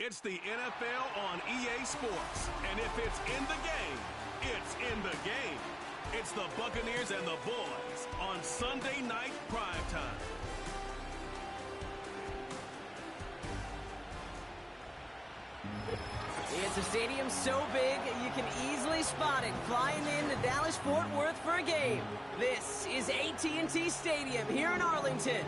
It's the NFL on EA Sports. And if it's in the game, it's in the game. It's the Buccaneers and the Boys on Sunday Night Primetime. It's a stadium so big you can easily spot it flying into Dallas-Fort Worth for a game. This is AT&T Stadium here in Arlington.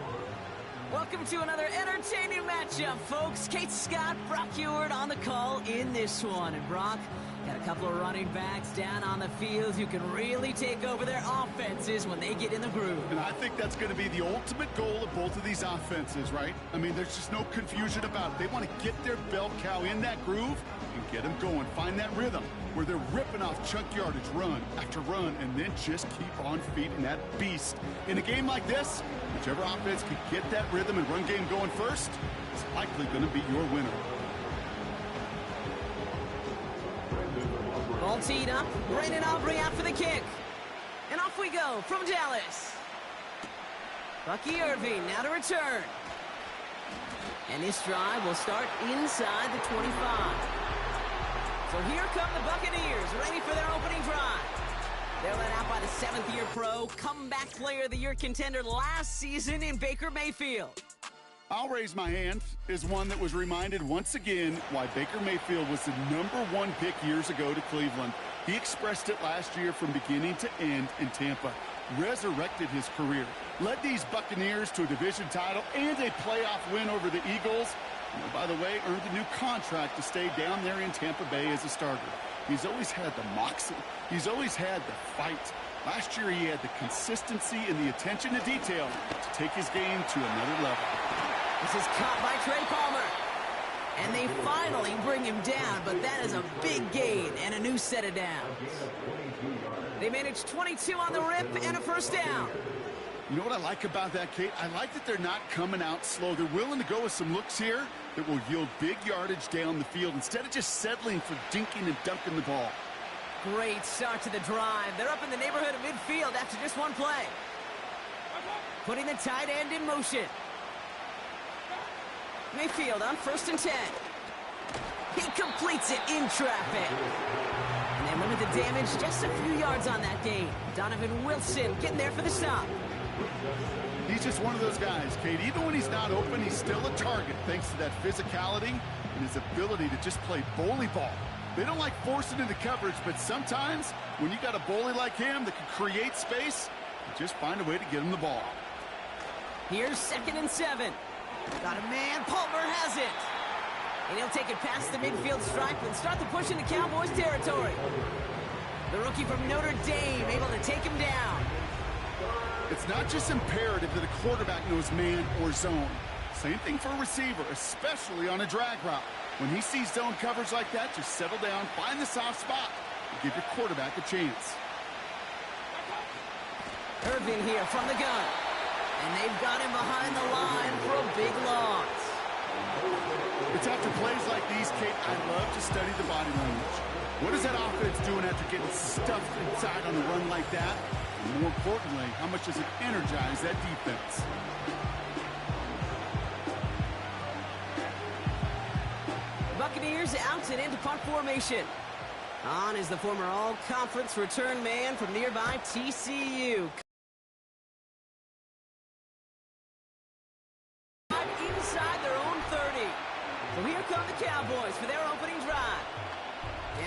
Welcome to another entertaining matchup, folks. Kate Scott, Brock Ewart on the call in this one. And Brock, got a couple of running backs down on the field who can really take over their offenses when they get in the groove. And I think that's going to be the ultimate goal of both of these offenses, right? I mean, there's just no confusion about it. They want to get their bell cow in that groove and get them going. Find that rhythm where they're ripping off chunk yardage run after run and then just keep on feeding that beast. In a game like this, whichever offense can get that rhythm and run game going first is likely going to be your winner. Ball teed up. Brandon Aubrey out for the kick. And off we go from Dallas. Bucky Irving now to return. And this drive will start inside the 25. So here come the Buccaneers, ready for their opening drive. They're led out by the seventh-year pro, comeback player of the year contender last season in Baker Mayfield. I'll raise my hand as one that was reminded once again why Baker Mayfield was the #1 pick years ago to Cleveland. He expressed it last year from beginning to end in Tampa, resurrected his career, led these Buccaneers to a division title and a playoff win over the Eagles. And by the way, earned a new contract to stay down there in Tampa Bay as a starter. He's always had the moxie. He's always had the fight. Last year, he had the consistency and the attention to detail to take his game to another level. This is caught by Trey Palmer. And they finally bring him down, but that is a big gain and a new set of downs. They managed 22 on the rip and a first down. You know what I like about that, Kate? I like that they're not coming out slow. They're willing to go with some looks here that will yield big yardage down the field instead of just settling for dinking and dunking the ball. Great start to the drive. They're up in the neighborhood of midfield after just one play. Putting the tight end in motion. Mayfield on 1st and 10. He completes it in traffic. And they limit the damage just a few yards on that gain. Donovan Wilson getting there for the stop. He's just one of those guys, Kate. Even when he's not open, he's still a target thanks to that physicality and his ability to just play bully ball. They don't like forcing into coverage, but sometimes when you got a bully like him that can create space, you just find a way to get him the ball. Here's 2nd and 7. Got a man. Palmer has it. And he'll take it past the midfield stripe and start the push into Cowboys territory. The rookie from Notre Dame able to take him down. It's not just imperative that a quarterback knows man or zone. Same thing for a receiver, especially on a drag route. When he sees zone coverage like that, just settle down, find the soft spot, and give your quarterback a chance. Irvin here from the gun. And they've got him behind the line for a big loss. It's after plays like these, Kate, I love to study the body language. What is that offense doing after getting stuffed inside on a run like that? And more importantly, how much does it energize that defense? Buccaneers out and into punt formation. On is the former all-conference return man from nearby TCU. Inside their own 30. So here come the Cowboys for their opening drive.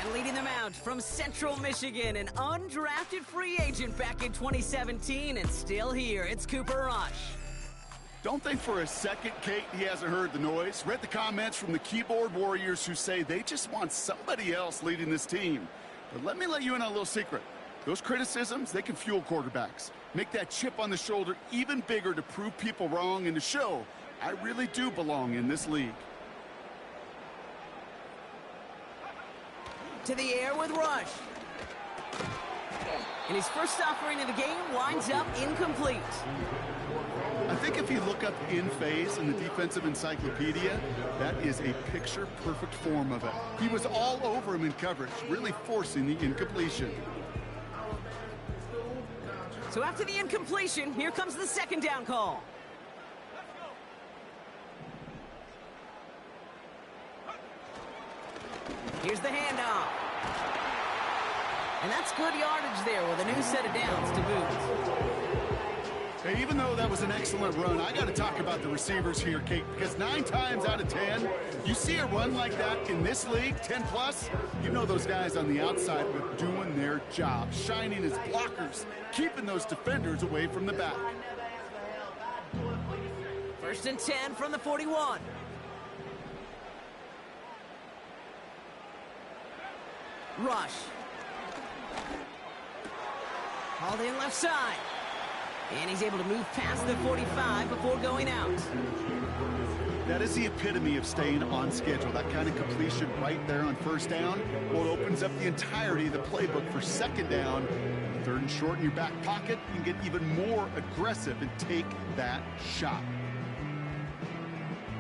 And leading them out from Central Michigan, an undrafted free agent back in 2017 and still here, it's Cooper Rush. Don't think for a second, Kate, he hasn't heard the noise. Read the comments from the keyboard warriors who say they just want somebody else leading this team. But let me let you in on a little secret. Those criticisms, they can fuel quarterbacks. Make that chip on the shoulder even bigger to prove people wrong and to show I really do belong in this league. To the air with Rush. And his first offering of the game winds up incomplete. I think if you look up in phase in the defensive encyclopedia, that is a picture-perfect form of it. He was all over him in coverage, really forcing the incompletion. So after the incompletion, here comes the 2nd down call. Here's the handoff. And that's good yardage there with a new set of downs to boot. Hey, even though that was an excellent run, I got to talk about the receivers here, Kate, because 9 times out of 10, you see a run like that in this league, 10 plus, you know those guys on the outside were doing their job, shining as blockers, keeping those defenders away from the back. 1st and 10 from the 41. Rush. Hauled in left side. And he's able to move past the 45 before going out. That is the epitome of staying on schedule. That kind of completion right there on 1st down. Well, it opens up the entirety of the playbook for 2nd down. 3rd and short in your back pocket. You can get even more aggressive and take that shot.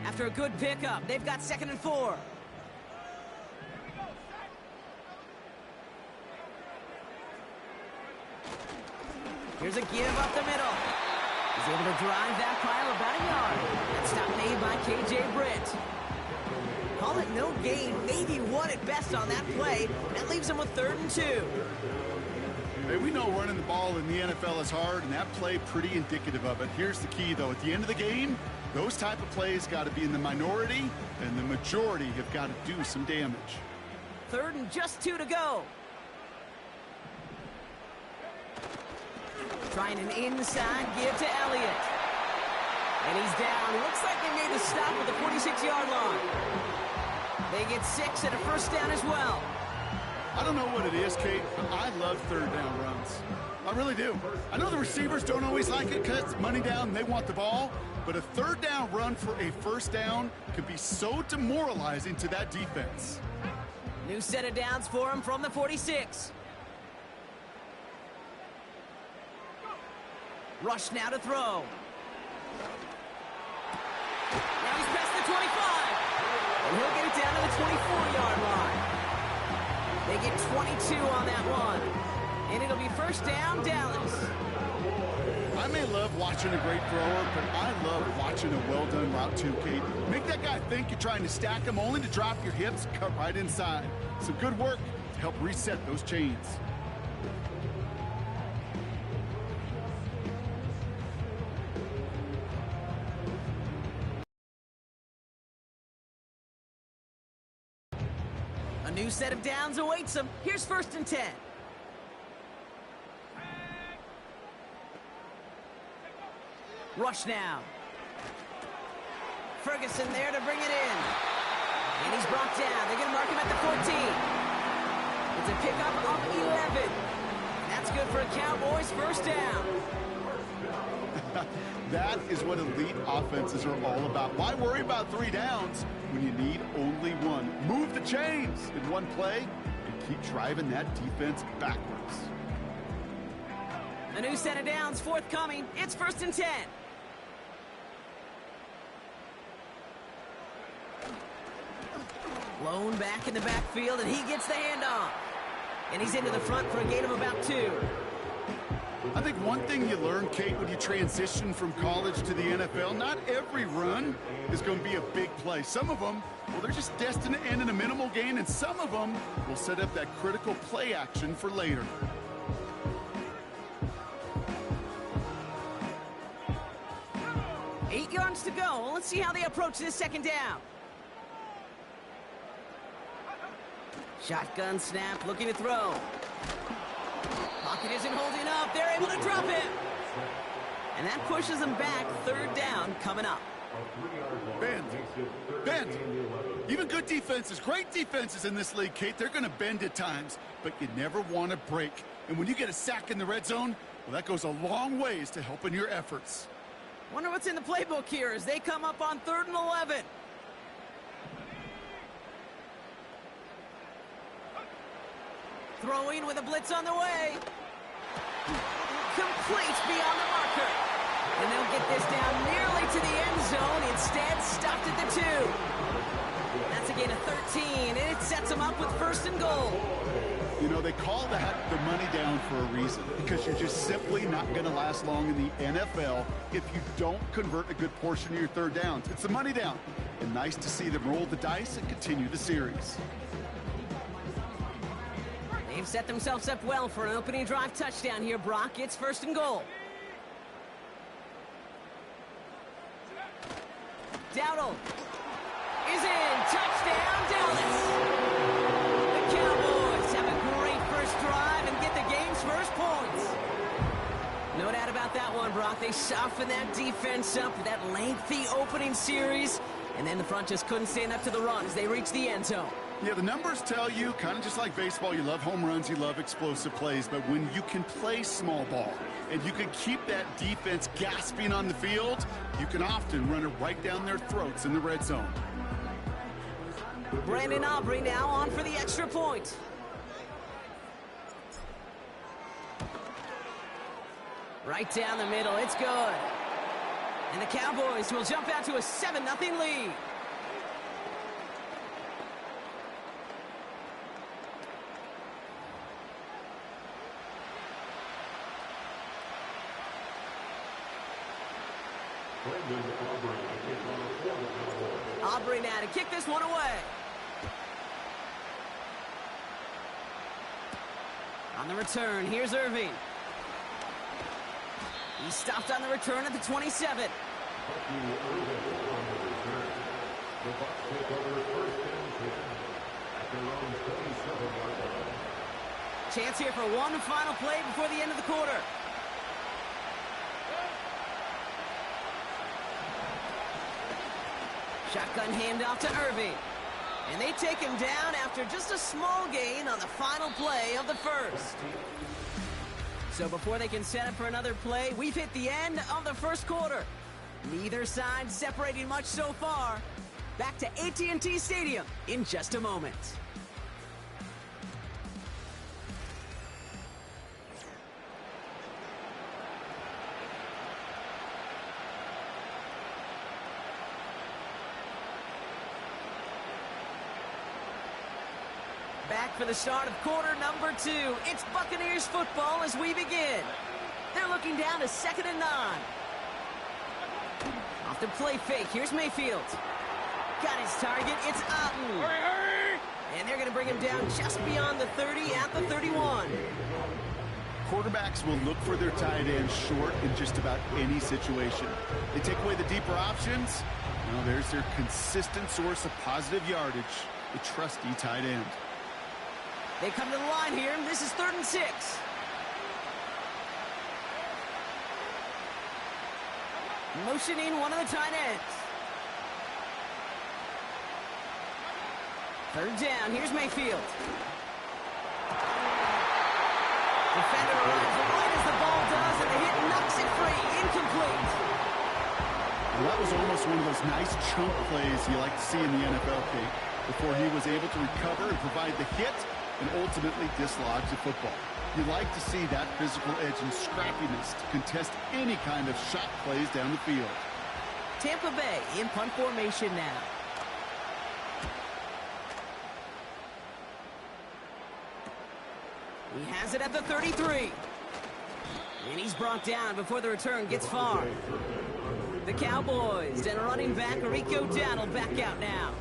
After a good pickup, they've got 2nd and 4. Here's a give up the middle. He's able to drive that pile about a yard. That stop made by K.J. Britt. Call it no gain, maybe 1 at best on that play. That leaves him with 3rd and 2. Hey, we know running the ball in the NFL is hard, and that play pretty indicative of it. Here's the key, though. At the end of the game, those type of plays got to be in the minority, and the majority have got to do some damage. 3rd and just 2 to go. Trying an inside give to Elliott. And he's down. Looks like they made the stop at the 46-yard line. They get 6 and a 1st down as well. I don't know what it is, Kate, but I love 3rd down runs. I really do. I know the receivers don't always like it because it's money down and they want the ball, but a 3rd down run for a 1st down could be so demoralizing to that defense. New set of downs for him from the 46. Rush now to throw. Now he's past the 25. And he'll get it down to the 24-yard line. They get 22 on that one. And it'll be 1st down, Dallas. I may love watching a great thrower, but I love watching a well-done route too, Kate. Make that guy think you're trying to stack him only to drop your hips, cut right inside. Some good work to help reset those chains. A new set of downs awaits him. Here's 1st and 10. Rush now. Ferguson there to bring it in. And he's brought down. They're going to mark him at the 14. It's a pickup of 11. That's good for a Cowboys 1st down. That is what elite offenses are all about. Why worry about 3 downs when you need only 1? Move the chains in one play and keep driving that defense backwards. A new set of downs forthcoming. It's 1st and 10. Blown back in the backfield, and he gets the handoff. And he's into the front for a gain of about 2. I think one thing you learn, Kate, when you transition from college to the NFL, not every run is going to be a big play. Some of them, well, they're just destined to end in a minimal gain, and some of them will set up that critical play action for later. Eight yards to go. Let's see how they approach this 2nd down. Shotgun snap, looking to throw. Pocket isn't holding up. They're able to drop it. And that pushes them back. 3rd down coming up. Bend. Even good defenses, great defenses in this league, Kate, they're going to bend at times, but you never want to break. And when you get a sack in the red zone, well, that goes a long ways to helping your efforts. Wonder what's in the playbook here as they come up on 3rd and 11. Throwing with a blitz on the way. Complete beyond the marker. And they'll get this down nearly to the end zone. Instead, stopped at the 2. That's a gain of 13, and it sets them up with 1st and goal. You know, they call that the money down for a reason, because you're just simply not going to last long in the NFL if you don't convert a good portion of your 3rd downs. It's the money down. And nice to see them roll the dice and continue the series. They've set themselves up well for an opening drive touchdown here, Brock. It's 1st and goal. Dowdle is in. Touchdown, Dallas. The Cowboys have a great first drive and get the game's first points. No doubt about that one, Brock. They softened that defense up with that lengthy opening series, and then the front just couldn't stand up to the run as they reached the end zone. Yeah, the numbers tell you, kind of just like baseball, you love home runs, you love explosive plays, but when you can play small ball and you can keep that defense gasping on the field, you can often run it right down their throats in the red zone. Brandon Aubrey now on for the extra point. Right down the middle, it's good. And the Cowboys will jump out to a 7-0 lead. Aubrey now to kick this one away. On the return, here's Irving. He's stopped on the return at the 27. Chance here for one final play before the end of the quarter. Shotgun handoff to Irving. And they take him down after just a small gain on the final play of the first. So before they can set up for another play, we've hit the end of the first quarter. Neither side separating much so far. Back to AT&T Stadium in just a moment. Back for the start of quarter number 2. It's Buccaneers football as we begin. They're looking down to 2nd and 9. Off the play fake. Here's Mayfield. Got his target. It's Otten. Hurry! And they're going to bring him down just beyond the 30 at the 31. Quarterbacks will look for their tight end short in just about any situation. They take away the deeper options. Well, there's their consistent source of positive yardage, the trusty tight end. They come to the line here. This is 3rd and 6. Motioning one of the tight ends. 3rd down. Here's Mayfield. Defender arrives right as the ball does, and the hit knocks it free. Incomplete. Well, that was almost one of those nice chunk plays you like to see in the NFL, Kate, before he was able to recover and provide the hit and ultimately dislodge the football. You like to see that physical edge and scrappiness to contest any kind of shot plays down the field. Tampa Bay in punt formation now. He has it at the 33. And he's brought down before the return gets far. The Cowboys and running back Rico Dowdle back out now.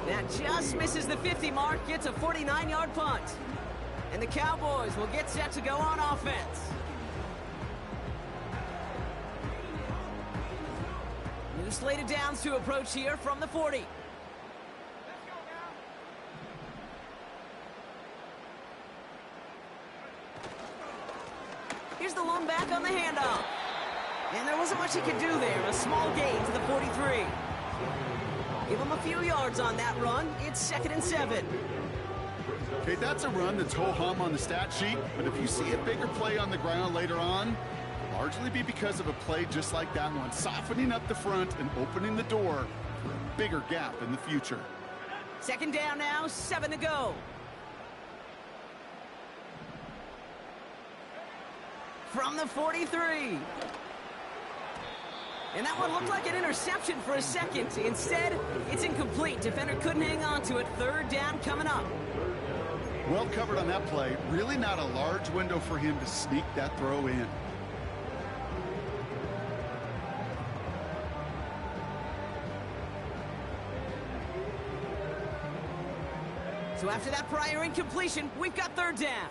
That just misses the 50 mark, gets a 49-yard punt. And the Cowboys will get set to go on offense. New slated downs to approach here from the 40. Here's the lone back on the handoff. And there wasn't much he could do there. A small gain to the 43. Give him a few yards on that run. It's 2nd and 7. Okay, that's a run that's ho-hum on the stat sheet, but if you see a bigger play on the ground later on, it'll largely be because of a play just like that one, softening up the front and opening the door for a bigger gap in the future. 2nd down now, 7 to go. From the 43. And that one looked like an interception for a second. Instead, it's incomplete. Defender couldn't hang on to it. 3rd down coming up. Well covered on that play. Really not a large window for him to sneak that throw in. So after that prior incompletion, we've got third down.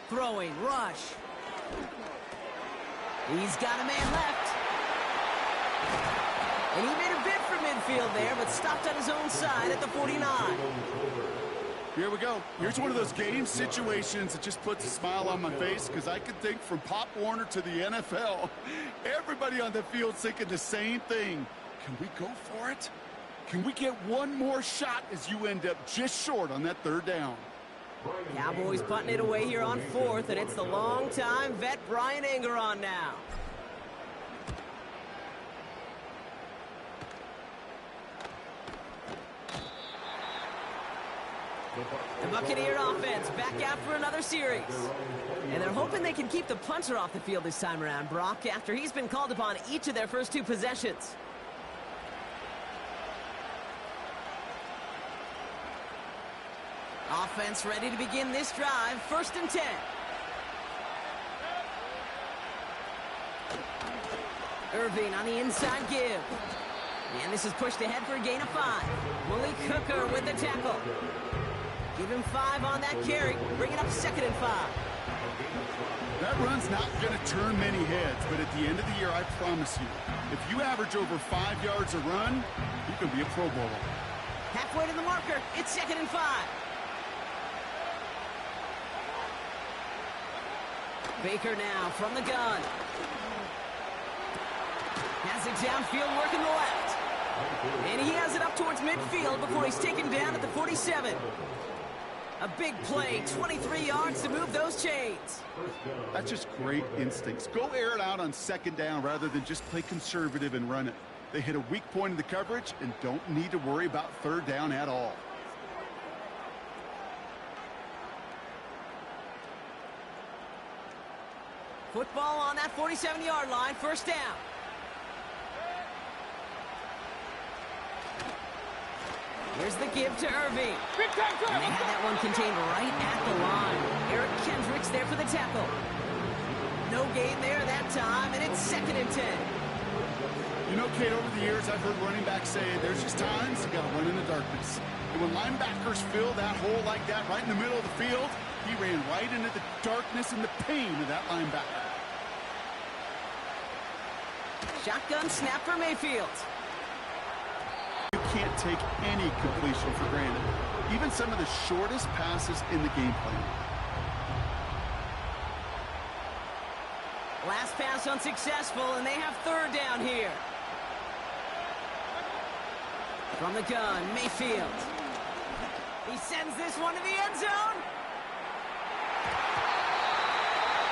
Throwing, rush. He's got a man left. And he made a bid for midfield there, but stopped on his own side at the 49. Here we go. Here's one of those game situations that just puts a smile on my face, because I can think from Pop Warner to the NFL. Everybody on the field's thinking the same thing. Can we go for it? Can we get one more shot as you end up just short on that third down? Cowboys punting it away here on fourth, and it's the long-time vet Brian Anger on now. The Buccaneer offense back out for another series. And they're hoping they can keep the punter off the field this time around, Brock, after he's been called upon each of their first two possessions. Offense ready to begin this drive. 1st and 10. Irving on the inside give. And this is pushed ahead for a gain of 5. Malik Hooker with the tackle. Give him 5 on that carry. Bring it up 2nd and 5. That run's not going to turn many heads, but at the end of the year, I promise you, if you average over 5 yards a run, you can be a Pro Bowler. Halfway to the marker. It's 2nd and 5. Baker now from the gun. Has it downfield, working the left. And he has it up towards midfield before he's taken down at the 47. A big play, 23 yards to move those chains. That's just great instincts. Go air it out on 2nd down rather than just play conservative and run it. They hit a weak point in the coverage and don't need to worry about 3rd down at all. Football on that 47-yard line, 1st down. Here's the give to Irving. And they had that one contained right at the line. Eric Kendricks there for the tackle. No gain there that time, and it's 2nd and 10. You know, Kate, over the years, I've heard running backs say there's just times you got to run in the darkness. And when linebackers fill that hole like that right in the middle of the field, he ran right into the darkness and the pain of that linebacker. Shotgun snap for Mayfield. You can't take any completion for granted, even some of the shortest passes in the game plan. Last pass unsuccessful, and they have 3rd down here. From the gun, Mayfield. He sends this one to the end zone.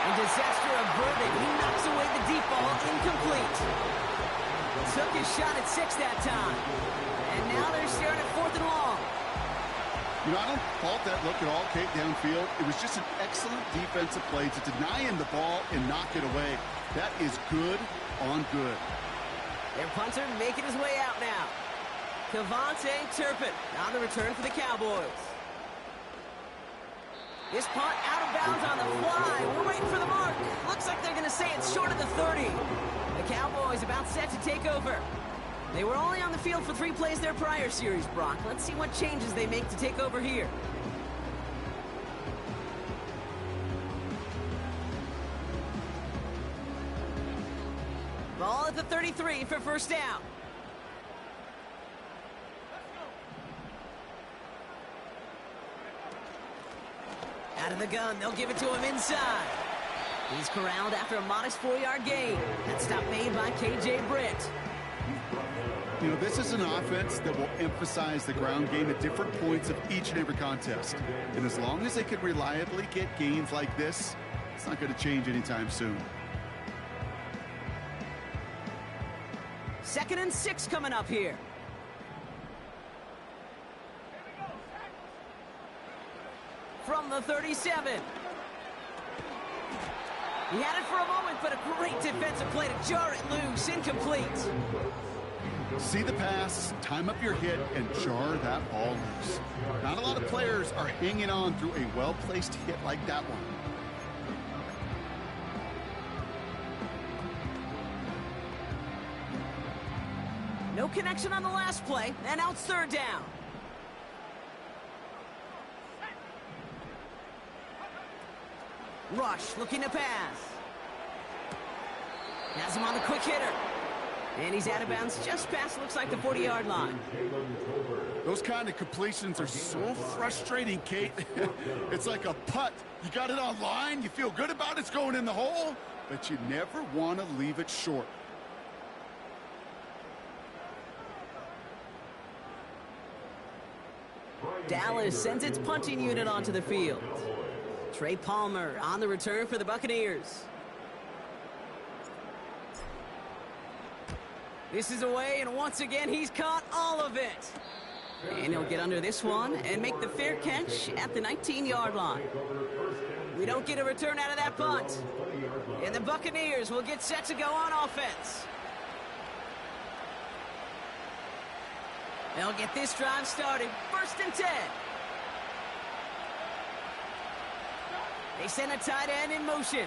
And disaster averted. He knocks away the deep ball, incomplete. Took his shot at 6 that time. And now they're staring at 4th and long. You know, I don't fault that look at all, Kate, downfield. It was just an excellent defensive play to deny him the ball and knock it away. That is good on good. Their punter making his way out now. Cavante Turpin on the return for the Cowboys. This punt out of bounds on the fly. We're waiting for the mark. Looks like they're going to say it's short of the 30. The Cowboys about set to take over. They were only on the field for 3 plays their prior series, Brock. Let's see what changes they make to take over here. Ball at the 33 for 1st down. Out of the gun, they'll give it to him inside. He's corralled after a modest 4-yard gain. That stop made by K.J. Britt. You know, this is an offense that will emphasize the ground game at different points of each and every contest. And as long as they can reliably get gains like this, it's not going to change anytime soon. 2nd and 6 coming up here. From the 37. He had it for a moment, but a great defensive play to jar it loose. Incomplete. See the pass, time up your hit, and jar that ball loose. Not a lot of players are hanging on through a well-placed hit like that one. No connection on the last play, and now it's third down. Rush looking to pass. Has him on the quick hitter. And he's out of bounds just past, looks like, the 40-yard line. Those kind of completions are so frustrating, Kate. It's like a putt. You got it on line, you feel good about it's going in the hole, but you never want to leave it short. Dallas sends its punting unit onto the field. Trey Palmer on the return for the Buccaneers. This is away, and once again, he's caught all of it. And he'll get under this one and make the fair catch at the 19-yard line. We don't get a return out of that punt. And the Buccaneers will get set to go on offense. They'll get this drive started. 1st and 10. They send a tight end in motion.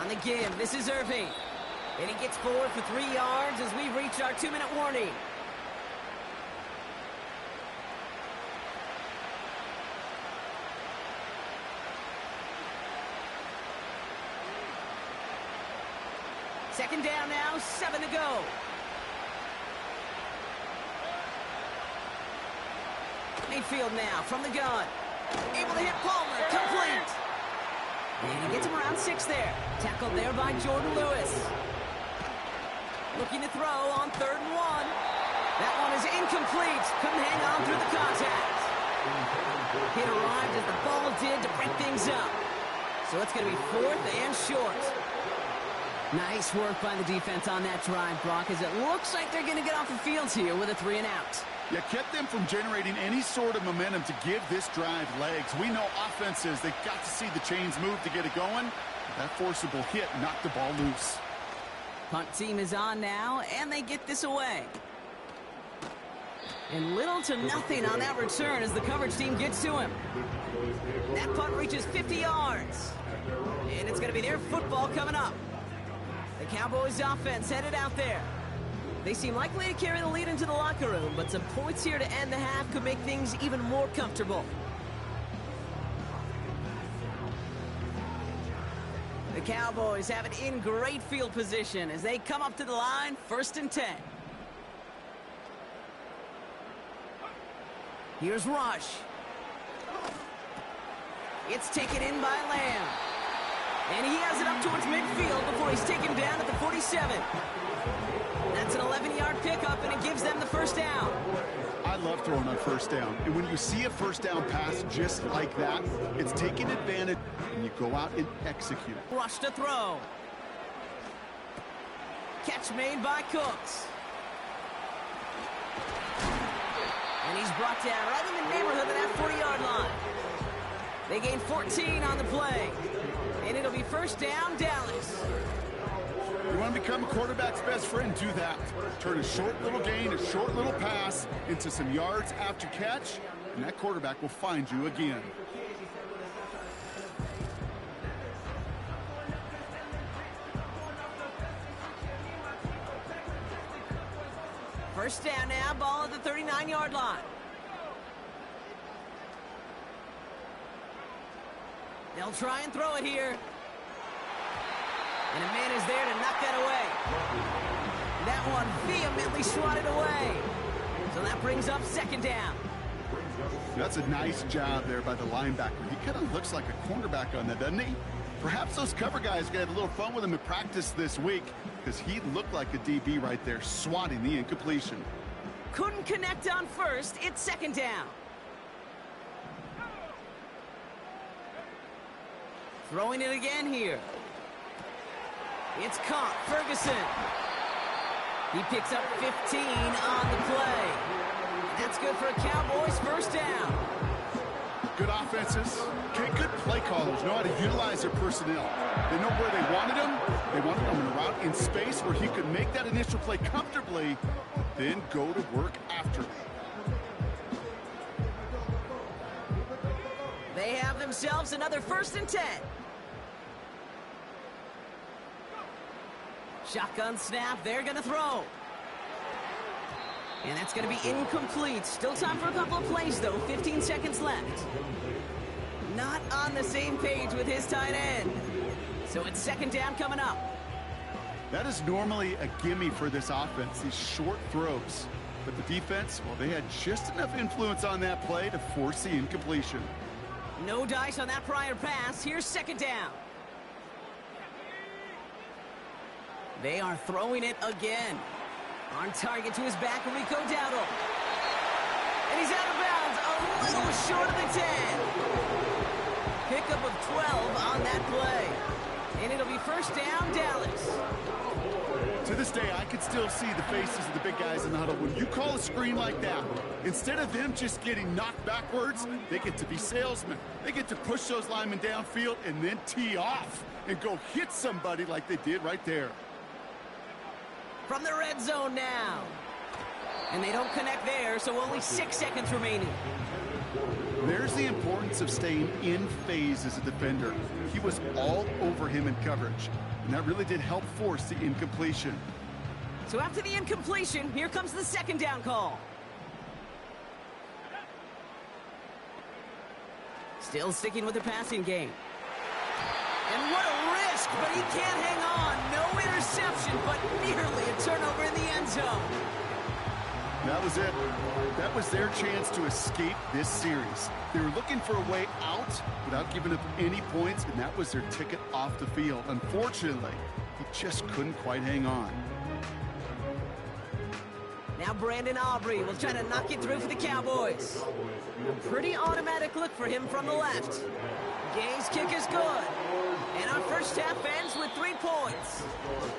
On the give, this is Irving. And he gets forward for 3 yards as we reach our 2-minute warning. Second down now, 7 to go. Mayfield now from the gun. Able to hit Palmer, complete. And he gets him around 6 there. Tackled there by Jordan Lewis. Looking to throw on 3rd and 1. That one is incomplete. Couldn't hang on through the contact. Hit arrived as the ball did to break things up. So it's going to be 4th and short. Nice work by the defense on that drive, Brock, as it looks like they're going to get off the field here with a 3 and out. Yeah, kept them from generating any sort of momentum to give this drive legs. We know offenses, they've got to see the chains move to get it going. That forcible hit knocked the ball loose. Punt team is on now, and they get this away. And little to nothing on that return as the coverage team gets to him. That punt reaches 50 yards. And it's going to be their football coming up. The Cowboys offense headed out there. They seem likely to carry the lead into the locker room, but some points here to end the half could make things even more comfortable. The Cowboys have it in great field position as they come up to the line, 1st and 10. Here's Rush. It's taken in by Lamb. And he has it up towards midfield before he's taken down at the 47. That's an 11-yard pickup, and it gives them the 1st down. I love throwing on 1st down. And when you see a 1st down pass just like that, it's taking advantage, and you go out and execute it. Rush to throw. Catch made by Cooks. And he's brought down right in the neighborhood of that 40-yard line. They gain 14 on the play. And it'll be 1st down, Dallas. You want to become a quarterback's best friend, do that. Turn a short little gain, a short little pass into some yards after catch, and that quarterback will find you again. First down now, ball at the 39-yard line. They'll try and throw it here. And a man is there to knock that away. That one vehemently swatted away. So that brings up 2nd down. That's a nice job there by the linebacker. He kind of looks like a cornerback on that, doesn't he? Perhaps those cover guys are going to have a little fun with him in practice this week because he looked like a DB right there, swatting the incompletion. Couldn't connect on 1st. It's 2nd down. Throwing it again here. It's caught. Ferguson. He picks up 15 on the play. That's good for a Cowboys 1st down. Good offenses. Okay, good play callers know how to utilize their personnel. They know where they wanted him. They wanted him in a route in space where he could make that initial play comfortably, then go to work after. They have themselves another 1st and 10. Shotgun snap, they're going to throw. And that's going to be incomplete. Still time for a couple of plays, though. 15 seconds left. Not on the same page with his tight end. So it's second down coming up. That is normally a gimme for this offense, these short throws. But the defense, well, they had just enough influence on that play to force the incompletion. No dice on that prior pass. Here's second down. They are throwing it again. On target to his back, Rico Dowdle. And he's out of bounds, a little short of the 10. Pickup of 12 on that play. And it'll be first down, Dallas. To this day, I can still see the faces of the big guys in the huddle. When you call a screen like that, instead of them just getting knocked backwards, they get to be salesmen. They get to push those linemen downfield and then tee off and go hit somebody like they did right there. From the red zone now. And they don't connect there, so only 6 seconds remaining. There's the importance of staying in phase as a defender. He was all over him in coverage, and that really did help force the incompletion. So after the incompletion, here comes the second down call. Still sticking with the passing game. And what a risk, but he can't hang on. No interception, but nearly a turnover in the end zone. That was it. That was their chance to escape this series. They were looking for a way out without giving up any points, and that was their ticket off the field. Unfortunately, he just couldn't quite hang on. Now Brandon Aubrey will try to knock it through for the Cowboys. A pretty automatic look for him from the left. Gay's kick is good. And our first half ends with 3 points.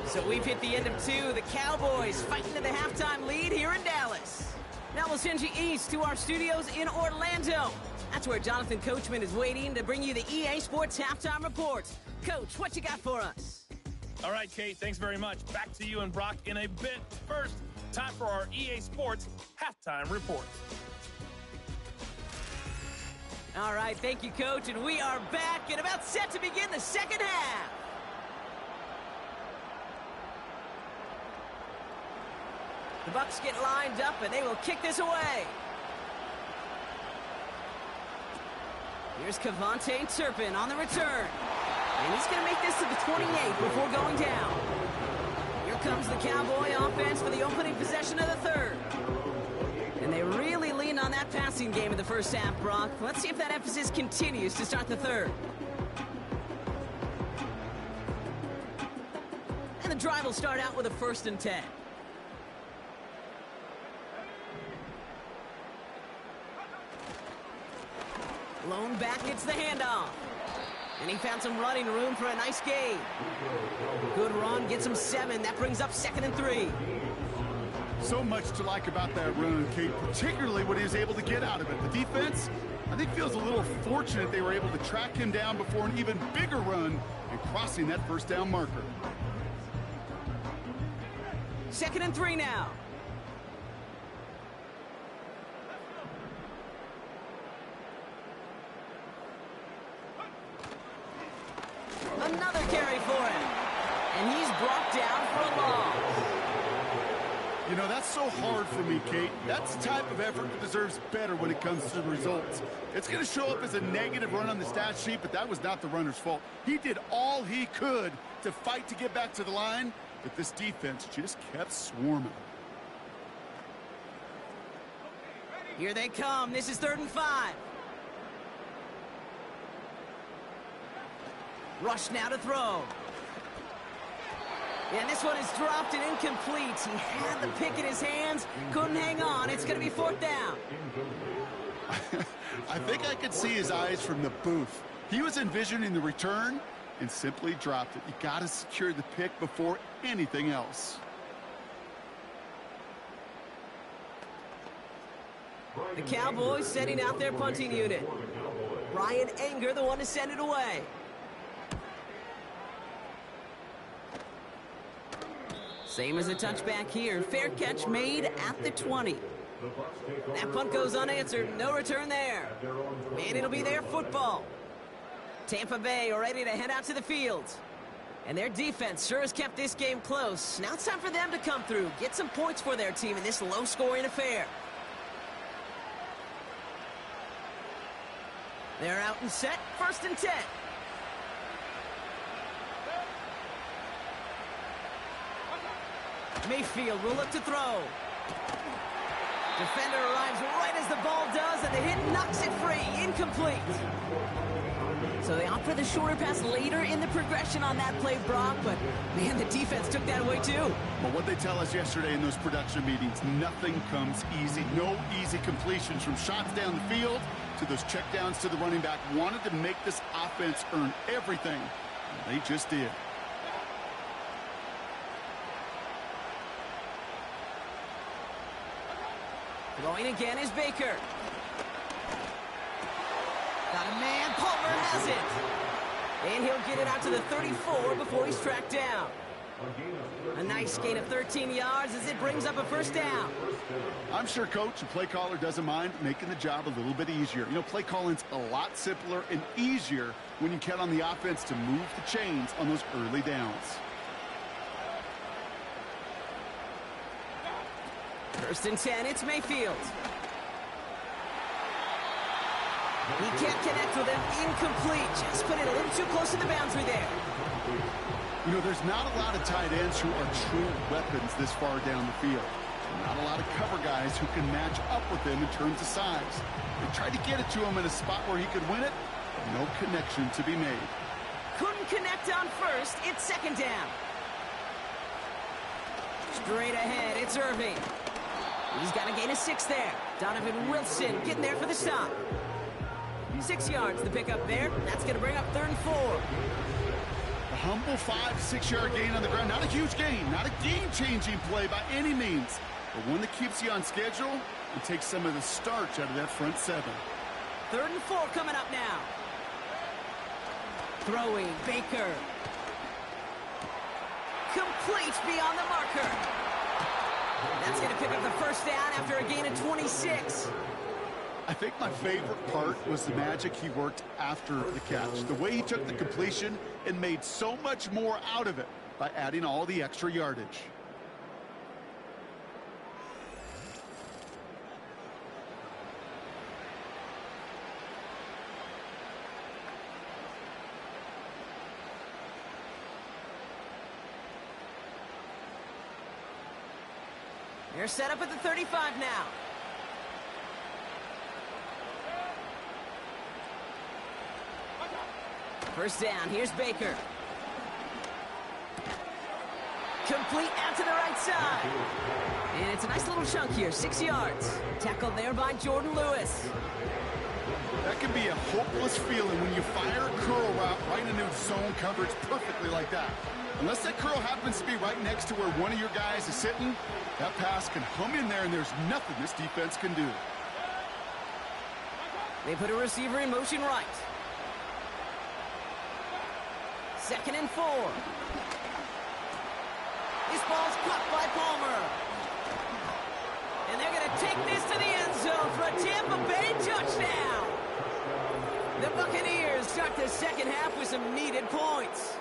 So we've hit the end of 2. The Cowboys fighting to the halftime lead here in Dallas. Now we'll send you east to our studios in Orlando. That's where Jonathan Coachman is waiting to bring you the EA Sports Halftime Report. Coach, what you got for us? All right, Kate, thanks very much. Back to you and Brock in a bit. First, time for our EA Sports Halftime Report. All right, thank you, Coach, and we are back and about set to begin the second half. The Bucs get lined up, and they will kick this away. Here's Kevontae Turpin on the return. And he's going to make this to the 28 before going down. Here comes the Cowboy offense for the opening possession of the third. And they really lean on that passing game in the first half, Brock. Let's see if that emphasis continues to start the third. And the drive will start out with a 1st and 10. Lone back gets the handoff. And he found some running room for a nice gain. Good run, gets him 7. That brings up 2nd and 3. So much to like about that run, Kate, particularly what he was able to get out of it. The defense, I think, feels a little fortunate they were able to track him down before an even bigger run and crossing that first down marker. 2nd and 3 now. Another carry for him. And he's brought down for a loss. You know, that's so hard for me, Kate. That's the type of effort that deserves better when it comes to the results. It's going to show up as a negative run on the stat sheet, but that was not the runner's fault. He did all he could to fight to get back to the line, but this defense just kept swarming. Here they come. This is 3rd and 5. Rush now to throw. And this one is dropped and incomplete. He had the pick in his hands, couldn't hang on. It's going to be 4th down. I think I could see his eyes from the booth. He was envisioning the return and simply dropped it. You got to secure the pick before anything else. The Cowboys setting out their punting unit. Brian Anger, the one to send it away. Same as a touchback here. Fair catch made at the 20. That punt goes unanswered. No return there. And it'll be their football. Tampa Bay ready to head out to the field. And their defense sure has kept this game close. Now it's time for them to come through, get some points for their team in this low-scoring affair. They're out and set, 1st and 10. Mayfield will look to throw. Defender arrives right as the ball does, and the hit knocks it free. Incomplete. So they opt for the shorter pass later in the progression on that play, Brock, but, man, the defense took that away, too. Well, what they tell us yesterday in those production meetings, nothing comes easy. No easy completions from shots down the field to those checkdowns to the running back. Wanted to make this offense earn everything. And they just did. Throwing again is Baker. Got a man. Palmer has it. And he'll get it out to the 34 before he's tracked down. A nice gain of 13 yards as it brings up a 1st down. I'm sure coach and play caller doesn't mind making the job a little bit easier. You know, play calling's a lot simpler and easier when you count on the offense to move the chains on those early downs. 1st and 10, it's Mayfield. He can't connect with him. Incomplete. Just put it a little too close to the boundary there. You know, there's not a lot of tight ends who are true weapons this far down the field. Not a lot of cover guys who can match up with him in terms of size. They tried to get it to him in a spot where he could win it. No connection to be made. Couldn't connect on 1st. It's 2nd down. Straight ahead, it's Irving. He's got a gain of 6 there. Donovan Wilson getting there for the stop. 6 yards the pickup there. That's going to bring up 3rd and 4. A humble 5-6 yard gain on the ground. Not a huge gain. Not a game-changing play by any means. But one that keeps you on schedule and takes some of the starch out of that front 7. 3rd and 4 coming up now. Throwing Baker. Complete beyond the marker. That's going to pick up the 1st down after a gain of 26. I think my favorite part was the magic he worked after the catch. The way he took the completion and made so much more out of it by adding all the extra yardage. They're set up at the 35 now. First down, here's Baker. Complete out to the right side. And it's a nice little chunk here, 6 yards. Tackled there by Jordan Lewis. That can be a hopeless feeling when you fire a curl route right into zone coverage perfectly like that. Unless that curl happens to be right next to where one of your guys is sitting, that pass can hum in there and there's nothing this defense can do. They put a receiver in motion right. 2nd and 4. This ball's caught by Palmer. And they're going to take this to the end zone for a Tampa Bay touchdown. The Buccaneers start the 2nd half with some needed points.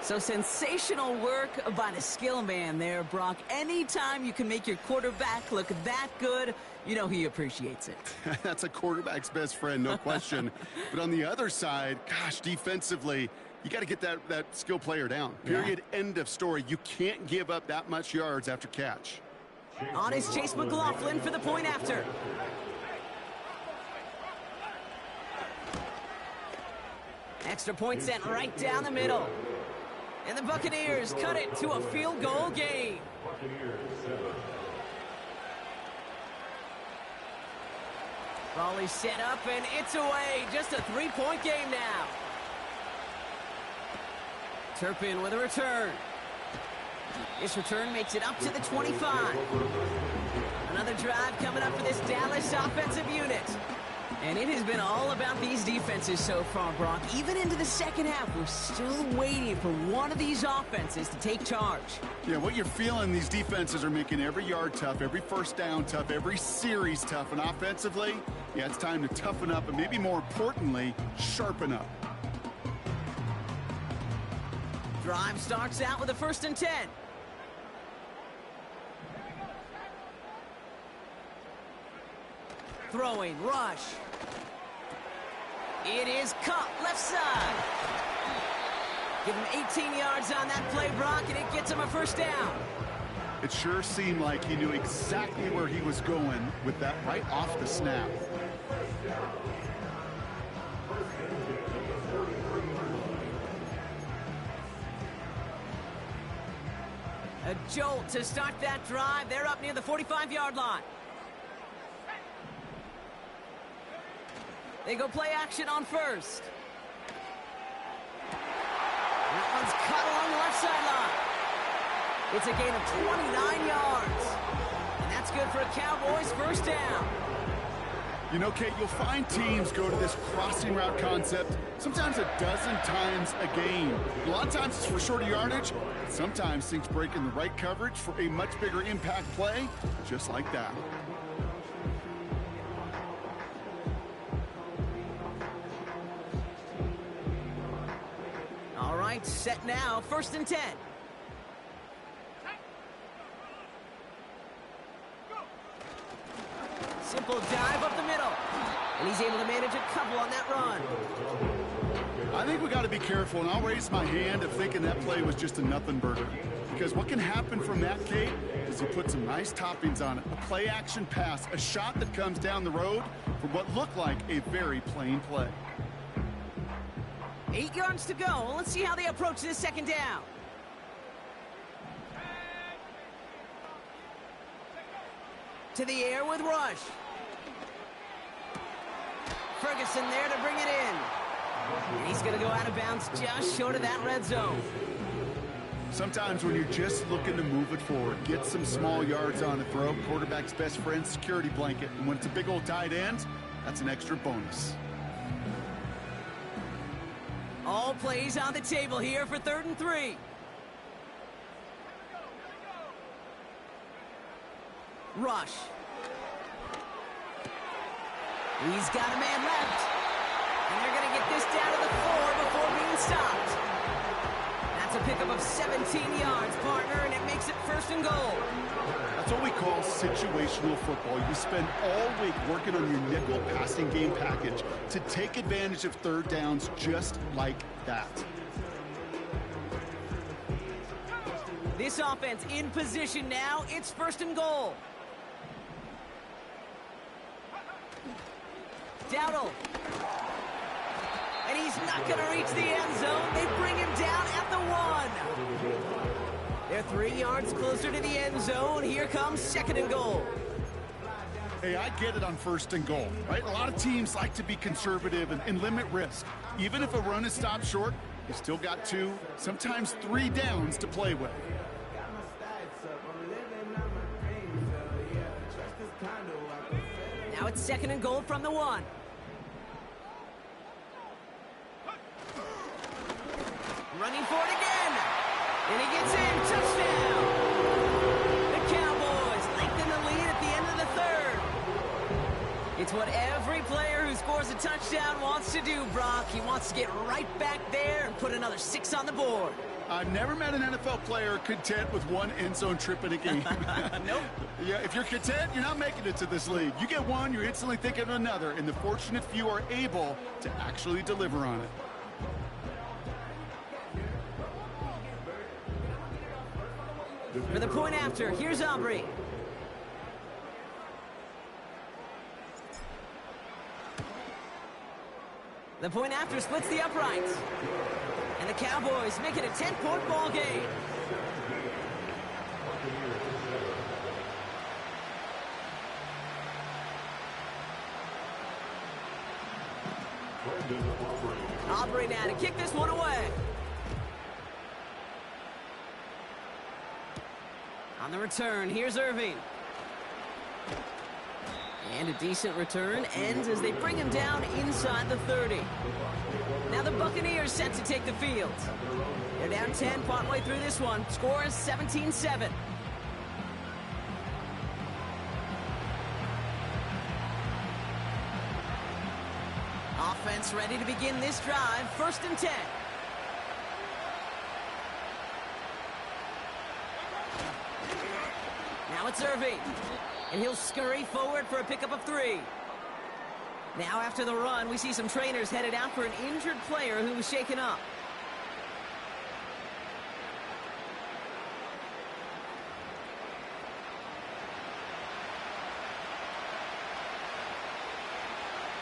So sensational work by the skill man there, Brock. Anytime you can make your quarterback look that good, you know he appreciates it. That's a quarterback's best friend, no question. But on the other side, gosh, defensively, you got to get that skill player down. Period. Yeah. End of story. You can't give up that much yards after catch. On is Chase McLaughlin for the point after. Extra point sent right down the middle. And the Buccaneers cut it to a field goal game. Raleigh set up, and it's away. Just a 3-point game now. Turpin with a return. This return makes it up to the 25. Another drive coming up for this Dallas offensive unit. And it has been all about these defenses so far, Brock. Even into the 2nd half, we're still waiting for one of these offenses to take charge. Yeah, what you're feeling, these defenses are making every yard tough, every 1st down tough, every series tough. And offensively, yeah, it's time to toughen up and maybe more importantly, sharpen up. Drive starts out with a 1st and 10. Throwing, rush. It is caught left side. Give him 18 yards on that play, Brock, and it gets him a 1st down. It sure seemed like he knew exactly where he was going with that right off the snap. A jolt to start that drive. They're up near the 45-yard line. They go play action on 1st. That one's cut along the left sideline. It's a gain of 29 yards. And that's good for a Cowboys 1st down. You know, Kate, you'll find teams go to this crossing route concept sometimes a dozen times a game. A lot of times it's for shorter yardage. Sometimes things break in the right coverage for a much bigger impact play, just like that. All right, set now, 1st and 10. Simple dive up the middle. And he's able to manage a couple on that run. I think we got to be careful, and I'll raise my hand of thinking that play was just a nothing burger. Because what can happen from that, Kate, is he put some nice toppings on it. A play-action pass, a shot that comes down the road for what looked like a very plain play. 8 yards to go. Let's see how they approach this 2nd down. To the air with Rush. Ferguson there to bring it in. And he's going to go out of bounds just short of that red zone. Sometimes when you're just looking to move it forward, get some small yards on the throw, quarterback's best friend, security blanket. And when it's a big old tight end, that's an extra bonus. All plays on the table here for 3rd and 3. Rush. He's got a man left. And they're going to get this down to the 4 before being stopped. That's a pickup of 17 yards, partner, and it makes it 1st and goal. That's what we call situational football. You spend all week working on your nickel passing game package to take advantage of 3rd downs just like that. This offense in position now. It's 1st and goal. Dowdle. And he's not going to reach the end zone. They bring him down at the 1. They're 3 yards closer to the end zone. Here comes 2nd and goal. Hey, I get it on 1st and goal, right? A lot of teams like to be conservative and limit risk. Even if a run is stopped short, you still got 2, sometimes 3 downs to play with. Now it's 2nd and goal from the 1. Running for it again. And he gets in. Touchdown. The Cowboys lengthen the lead at the end of the 3rd. It's what every player who scores a touchdown wants to do, Brock. He wants to get right back there and put another 6 on the board. I've never met an NFL player content with 1 end zone trip in a game. Nope. Yeah, if you're content, you're not making it to this league. You get 1, you're instantly thinking of another, and the fortunate few are able to actually deliver on it. For the point after, here's Aubrey. The point after splits the uprights. And the Cowboys make it a 10-point ball game. Aubrey now to kick this one away. On the return, here's Irving. And a decent return ends as they bring him down inside the 30. Now the Buccaneers set to take the field. They're down 10 partway through this one. Score is 17-7. Offense ready to begin this drive. 1st and 10. it's Irving. And he'll scurry forward for a pickup of 3. Now after the run, we see some trainers headed out for an injured player who was shaken up.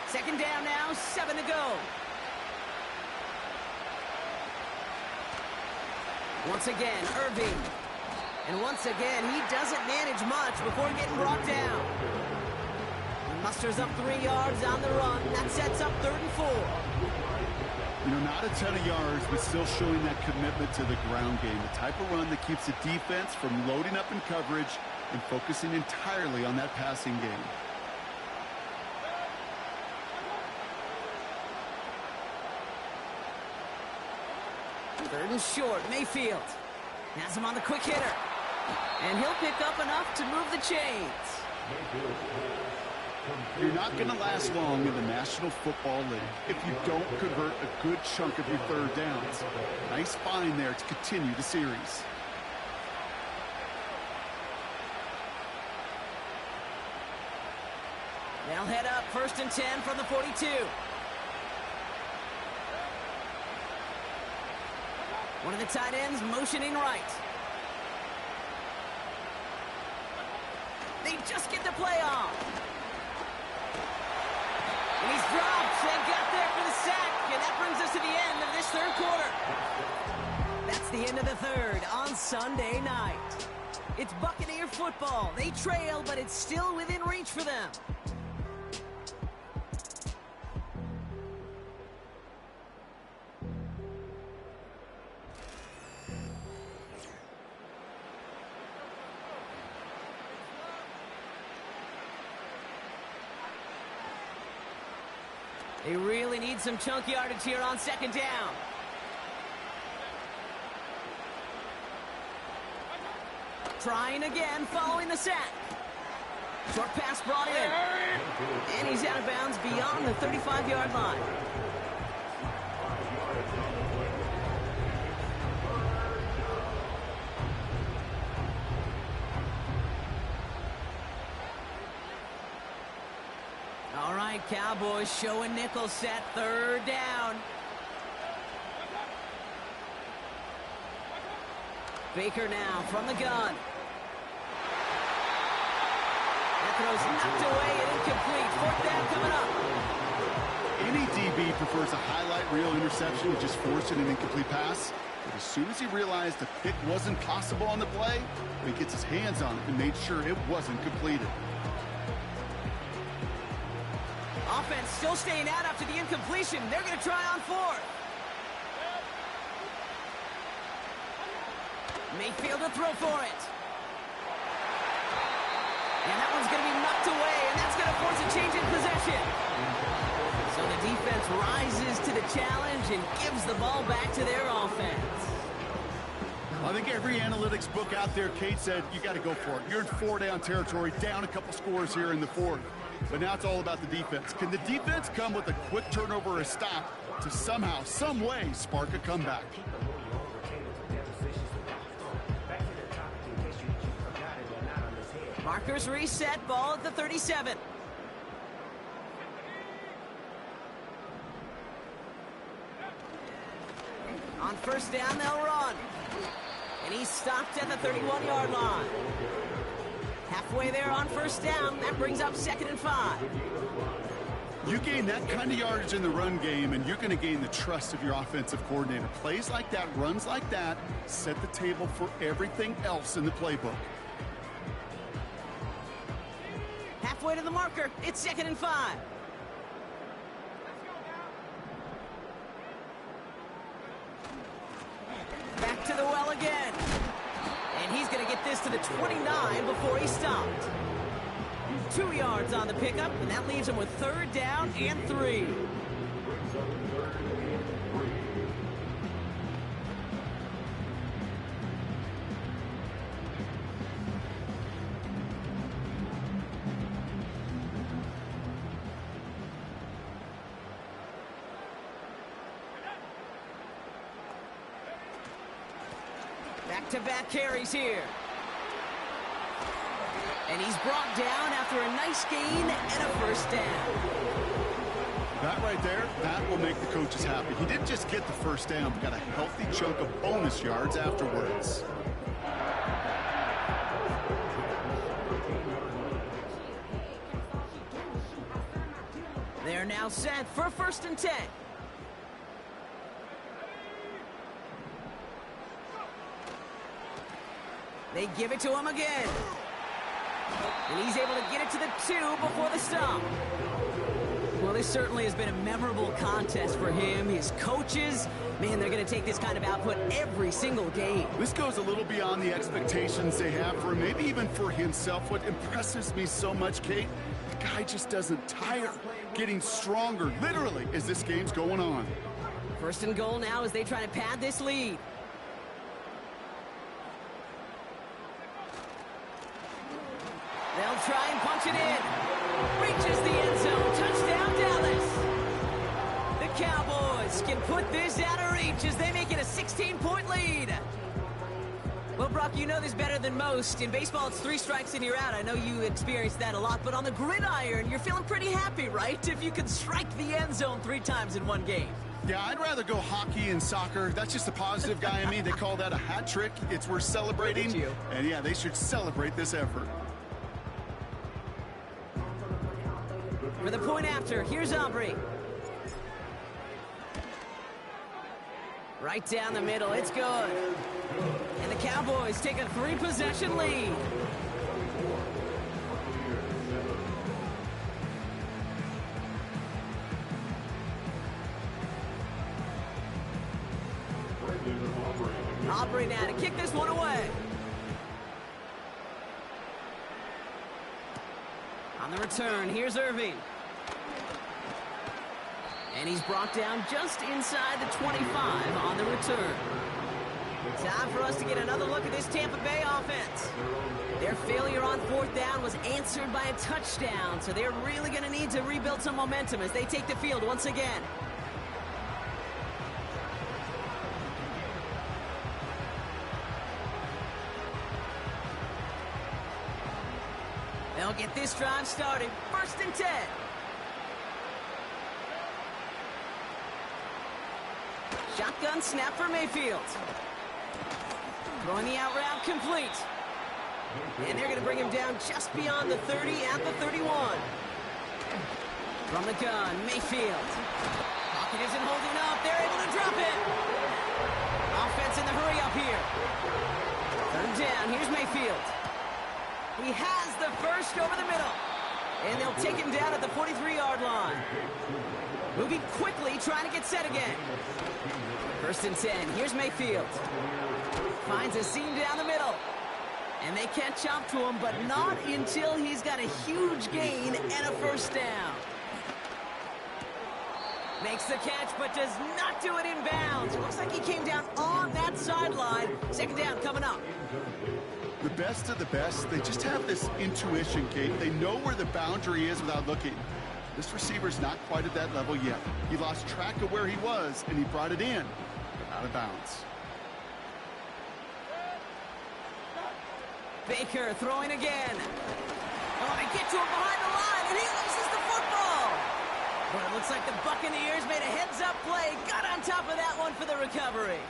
Second down now, 7 to go. Once again, Irving. And once again, he doesn't manage much before getting brought down. He musters up 3 yards on the run. That sets up 3rd and 4. You know, not a ton of yards, but still showing that commitment to the ground game. The type of run that keeps the defense from loading up in coverage and focusing entirely on that passing game. Third and short, Mayfield has him on the quick hitter. And he'll pick up enough to move the chains. You're not going to last long in the National Football League if you don't convert a good chunk of your third downs. Nice find there to continue the series. They'll head up 1st and 10 from the 42. One of the tight ends motioning right. They just get the play off. And he's dropped and got there for the sack. And that brings us to the end of this 3rd quarter. That's the end of the 3rd on Sunday night. It's Buccaneer football. They trail, but it's still within reach for them. They really need some chunk yardage here on 2nd down. Trying again following the sack. Short pass brought in. And he's out of bounds beyond the 35-yard line. All right, Cowboys showing nickel set, 3rd down. Baker now from the gun. That throw's knocked away and incomplete. 4th down coming up. Any DB prefers a highlight reel interception to just forcing an incomplete pass. But as soon as he realized the pick wasn't possible on the play, he gets his hands on it and made sure it wasn't completed. Offense still staying out after the incompletion. They're going to try on 4th. Mayfield will throw for it. And that one's going to be knocked away, and that's going to force a change in possession. So the defense rises to the challenge and gives the ball back to their offense. I think every analytics book out there, Kate, said you got to go for it. You're in 4-down territory, down a couple scores here in the 4th. But now it's all about the defense. Can the defense come with a quick turnover or a stop to somehow, some way, spark a comeback? Markers reset, ball at the 37. On 1st down, they'll run. And he's stopped at the 31-yard line. Halfway there on 1st down. That brings up 2nd and 5. You gain that kind of yardage in the run game, and you're going to gain the trust of your offensive coordinator. Plays like that, runs like that, set the table for everything else in the playbook. Halfway to the marker. It's 2nd and 5. Back to the well again. And he's going to get this to the 29 before he stopped. 2 yards on the pickup, and that leaves him with 3rd down and 3. Back-to-back carries here. And he's brought down after a nice gain and a first down. That right there, that will make the coaches happy. He didn't just get the first down, but got a healthy chunk of bonus yards afterwards. They're now set for 1st and 10. They give it to him again. And he's able to get it to the 2 before the stop. Well, this certainly has been a memorable contest for him. His coaches, man, they're going to take this kind of output every single game. This goes a little beyond the expectations they have for him, maybe even for himself. What impresses me so much, Kate, the guy just doesn't tire. Getting stronger, literally, as this game's going on. 1st and goal now as they try to pad this lead. They'll try and punch it in. Reaches the end zone. Touchdown, Dallas. The Cowboys can put this out of reach as they make it a 16-point lead. Well, Brock, you know this better than most. In baseball, it's 3 strikes and you're out. I know you experienced that a lot, but on the gridiron, you're feeling pretty happy, right? If you can strike the end zone 3 times in one game. Yeah, I'd rather go hockey and soccer. That's just a positive guy in me. They call that a hat trick. It's worth celebrating. And yeah, they should celebrate this effort. For the point after, here's Aubrey. Right down the middle, it's good. And the Cowboys take a 3-possession lead. Aubrey now to kick this one away. On the return, here's Irving. And he's brought down just inside the 25 on the return. Time for us to get another look at this Tampa Bay offense. Their failure on 4th down was answered by a touchdown, so they're really going to need to rebuild some momentum as they take the field once again. They'll get this drive started. 1st and 10. Shotgun snap for Mayfield. Throwing the out route complete. And they're going to bring him down just beyond the 30 at the 31. From the gun, Mayfield. Pocket isn't holding up. They're able to drop it. Offense in the hurry up here. 3rd down. Here's Mayfield. He has the first over the middle. And they'll take him down at the 43-yard line. Moving quickly, trying to get set again. 1st and 10. Here's Mayfield. Finds a seam down the middle. And they catch up to him, but not until he's got a huge gain and a first down. Makes the catch, but does not do it in bounds. Looks like he came down on that sideline. 2nd down coming up. The best of the best, they just have this intuition, Kate. They know where the boundary is without looking. This receiver's not quite at that level yet. He lost track of where he was, and he brought it in, but out of bounds. Baker throwing again. Oh, they get to him behind the line, and he loses the football. But it looks like the Buccaneers made a heads-up play, got on top of that one for the recovery.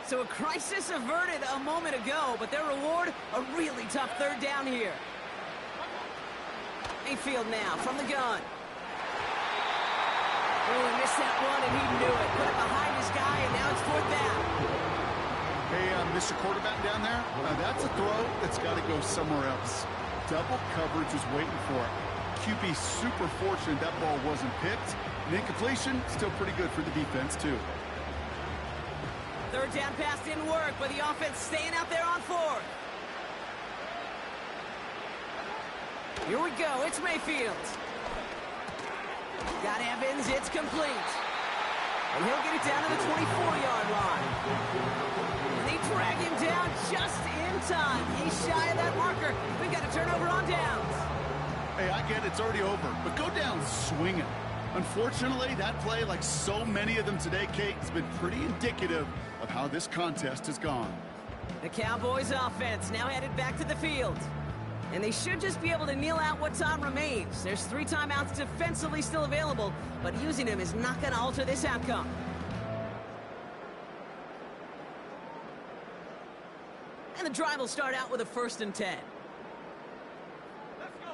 So a crisis averted a moment ago, but their reward, a really tough 3rd down here. Mayfield now from the gun. Oh, he missed that one, and he knew it. Put it behind his guy, and now it's 4th down. Hey, Mr. Quarterback down there, that's a throw that's got to go somewhere else. Double coverage was waiting for it. QB super fortunate that ball wasn't picked. And incompletion, still pretty good for the defense, too. 3rd down pass didn't work, but the offense staying out there on 4th. Here we go. It's Mayfield. Got Evans. It's complete. And he'll get it down to the 24-yard line. And they drag him down just in time. He's shy of that marker. We've got a turnover on downs. Hey, I get it. It's already over. But go down swinging. Unfortunately, that play, like so many of them today, Kate, has been pretty indicative of how this contest has gone. The Cowboys offense now headed back to the field. And they should just be able to kneel out what time remains. There's 3 timeouts defensively still available, but using them is not going to alter this outcome. And the drive will start out with a 1st and 10. Let's go.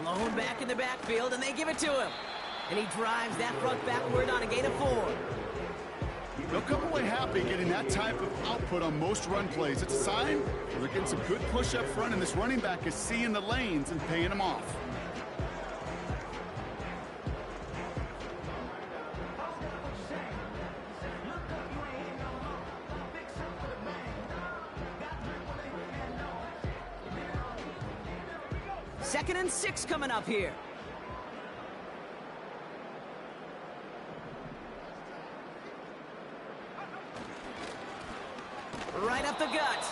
Lone back in the backfield, and they give it to him. And he drives that front backward on a gain of 4. They'll come away happy getting that type of output on most run plays. It's a sign they're getting some good push up front, and this running back is seeing the lanes and paying them off. Second and 6 coming up here. Right up the gut.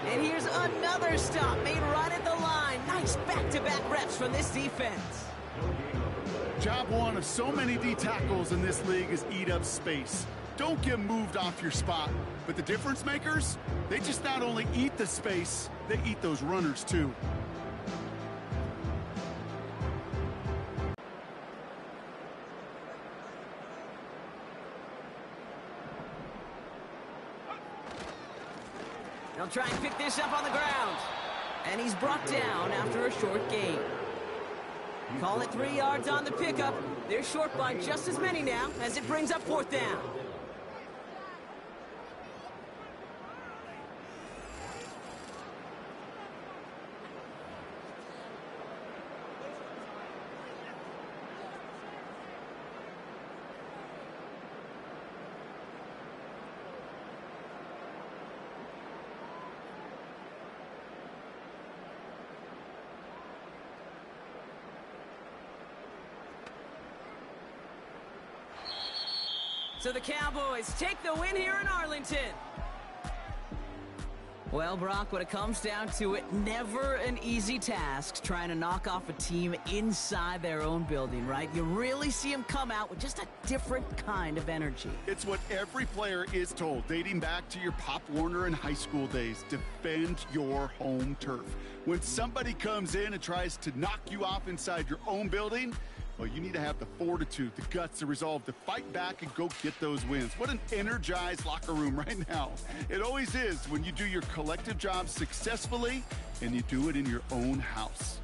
And here's another stop made right at the line. Nice back-to-back reps from this defense. Job one of so many D tackles in this league is eat up space. Don't get moved off your spot. But the difference makers, they just not only eat the space, they eat those runners too. They'll try and pick this up on the ground. And he's brought down after a short gain. Call it 3 yards on the pickup. They're short by just as many now as it brings up 4th down. So the Cowboys take the win here in Arlington. Well, Brock, when it comes down to it, never an easy task trying to knock off a team inside their own building, right? You really see them come out with just a different kind of energy. It's what every player is told, dating back to your Pop Warner and high school days. Defend your home turf. When somebody comes in and tries to knock you off inside your own building, well, you need to have the fortitude, the guts, the resolve to fight back and go get those wins. What an energized locker room right now. It always is when you do your collective job successfully and you do it in your own house.